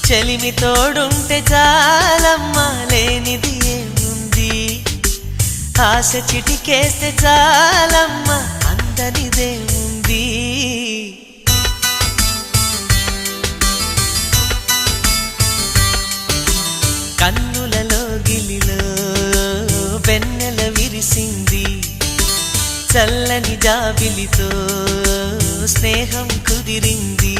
చెలిమి తోడుంటే చాలమ్మా లేనిది ఏముంది ఆశ చిటికేస్తే చాలమ్మా అందనిదేముంది కన్నులలో గిలిలో వెన్నెల విరిసింది చల్లని జాబిలితో స్నేహం కుదిరింది